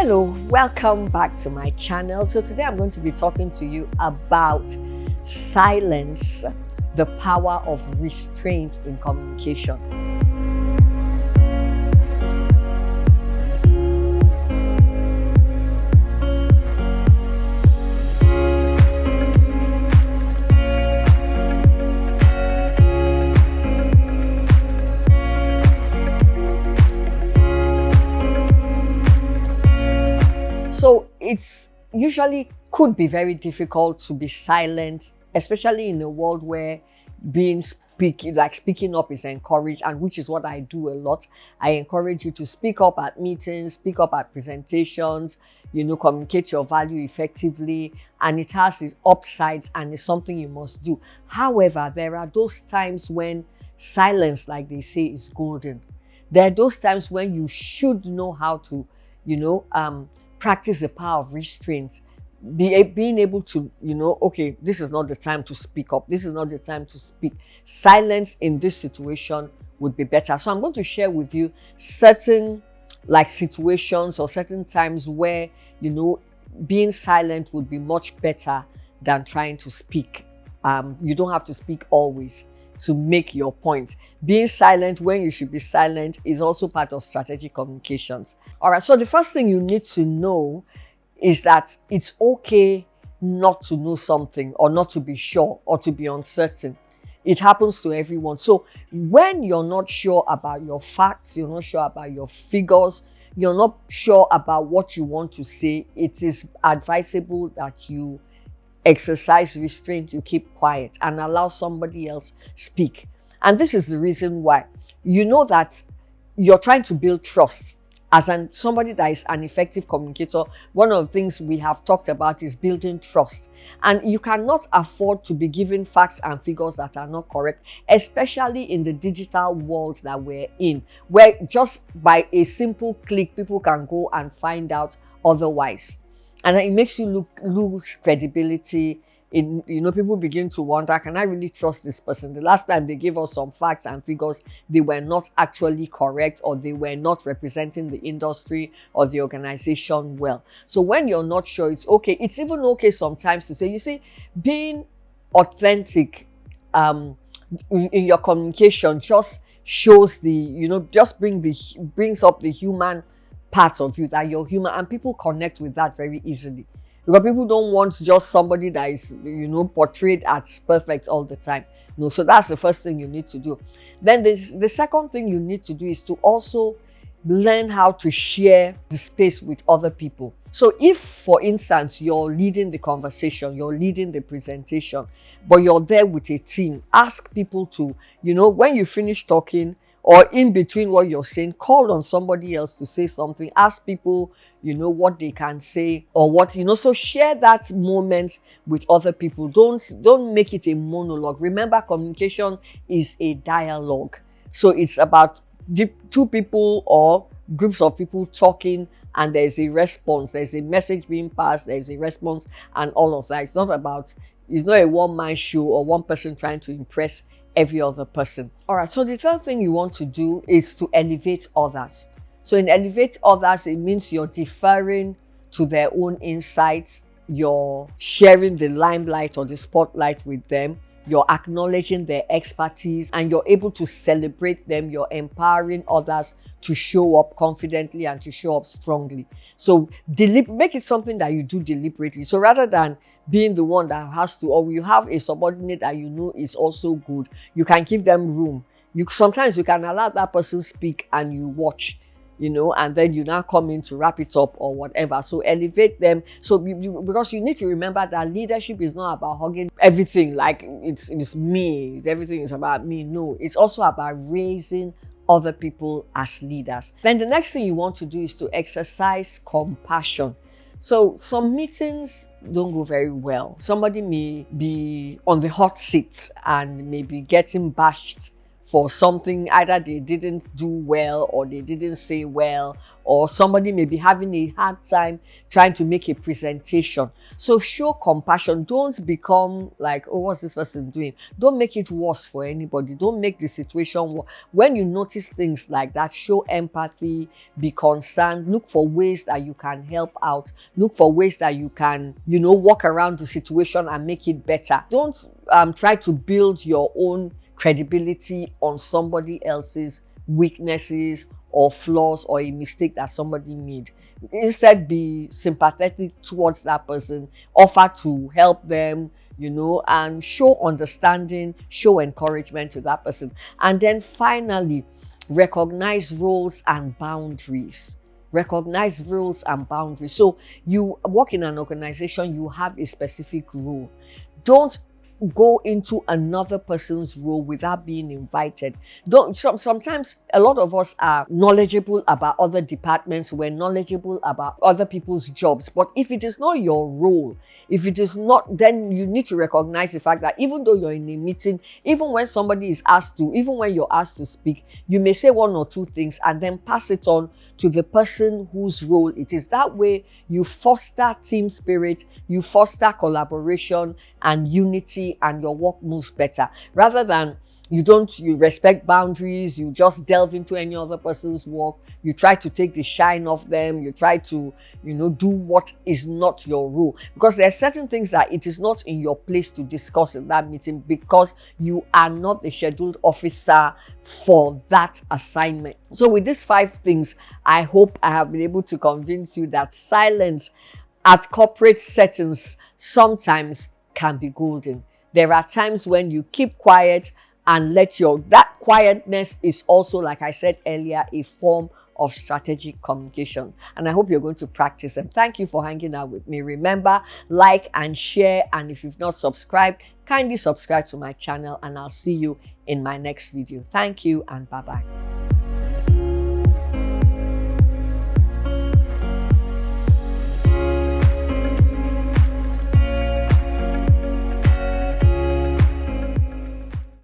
Hello, welcome back to my channel. So today I'm going to be talking to you about silence, the power of restraint in communication. So it's usually could be very difficult to be silent, especially in a world where speaking up is encouraged, and which is what I do a lot. I encourage you to speak up at meetings, speak up at presentations, communicate your value effectively, and it has its upsides and it's something you must do. However, there are those times when silence, like they say, is golden. There are those times when you should know how to, practice the power of restraint, being able to, okay, this is not the time to speak up. This is not the time to speak. Silence in this situation would be better. So I'm going to share with you certain situations or certain times where, being silent would be much better than trying to speak. You don't have to speak always to make your point. Being silent when you should be silent is also part of strategic communications. All right, so the first thing you need to know is that it's okay not to know something, or not to be sure, or to be uncertain. It happens to everyone. So when you're not sure about your facts, you're not sure about your figures, you're not sure about what you want to say, it is advisable that you exercise restraint, you keep quiet and allow somebody else speak. And this is the reason why. You know that you're trying to build trust. As somebody that is an effective communicator, one of the things we have talked about is building trust. And you cannot afford to be given facts and figures that are not correct, especially in the digital world that we're in, where just by a simple click, people can go and find out otherwise. And it makes you lose credibility. People begin to wonder, can I really trust this person? The last time they gave us some facts and figures, they were not actually correct, or they were not representing the industry or the organization well. So when you're not sure, it's okay. It's even okay sometimes to say, you see, being authentic in your communication just shows just brings up the human part of you, that you're human, and people connect with that very easily, because people don't want just somebody that is portrayed as perfect all the time. So that's the first thing you need to do. Then the second thing you need to do is to also learn how to share the space with other people. So if, for instance, you're leading the conversation, you're leading the presentation, but you're there with a team, ask people to, when you finish talking, or in between what you're saying, call on somebody else to say something. Ask people, what they can say, or what, so share that moment with other people. Don't make it a monologue. Remember, communication is a dialogue. So it's about two people or groups of people talking, and there's a response. There's a message being passed, there's a response, and all of that. It's not a one-man show or one person trying to impress every other person. All right, so the third thing you want to do is to elevate others. So in elevate others, it means you're deferring to their own insights, you're sharing the limelight or the spotlight with them, you're acknowledging their expertise, and you're able to celebrate them. You're empowering others to show up confidently and to show up strongly. So make it something that you do deliberately. So rather than being the one that has to, or you have a subordinate that is also good, you can give them room. Sometimes you can allow that person speak and you watch, and then you now come in to wrap it up or whatever. So elevate them. So because you need to remember that leadership is not about hugging everything like it's me, everything is about me. No, it's also about raising other people as leaders. Then the next thing you want to do is to exercise compassion. So some meetings don't go very well. Somebody may be on the hot seat and maybe getting bashed for something, either they didn't do well or they didn't say well, or somebody may be having a hard time trying to make a presentation. So show compassion. Don't become like, oh, what's this person doing? Don't make it worse for anybody. Don't make the situation worse. When you notice things like that, show empathy, be concerned, look for ways that you can help out, look for ways that you can, walk around the situation and make it better. Don't try to build your own credibility on somebody else's weaknesses or flaws or a mistake that somebody made. Instead, be sympathetic towards that person, offer to help them, and show understanding, show encouragement to that person. And then finally, recognize roles and boundaries. Recognize roles and boundaries. So you work in an organization, you have a specific role. Don't go into another person's role without being invited. Sometimes a lot of us are knowledgeable about other departments, we're knowledgeable about other people's jobs, but if it is not your role, if it is not, then you need to recognize the fact that even though you're in a meeting, even when somebody is asked to, even when you're asked to speak, you may say one or two things and then pass it on to the person whose role it is. That way, you foster team spirit, you foster collaboration and unity, and your work moves better. Rather than you respect boundaries, you just delve into any other person's work, you try to take the shine off them, you try to, do what is not your role. Because there are certain things that it is not in your place to discuss in that meeting because you are not the scheduled officer for that assignment. So with these 5 things, I hope I have been able to convince you that silence at corporate settings sometimes can be golden. There are times when you keep quiet and that quietness is also, like I said earlier, a form of strategic communication. And I hope you're going to practice them. Thank you for hanging out with me. Remember, like and share. And if you've not subscribed, kindly subscribe to my channel, and I'll see you in my next video. Thank you and bye-bye.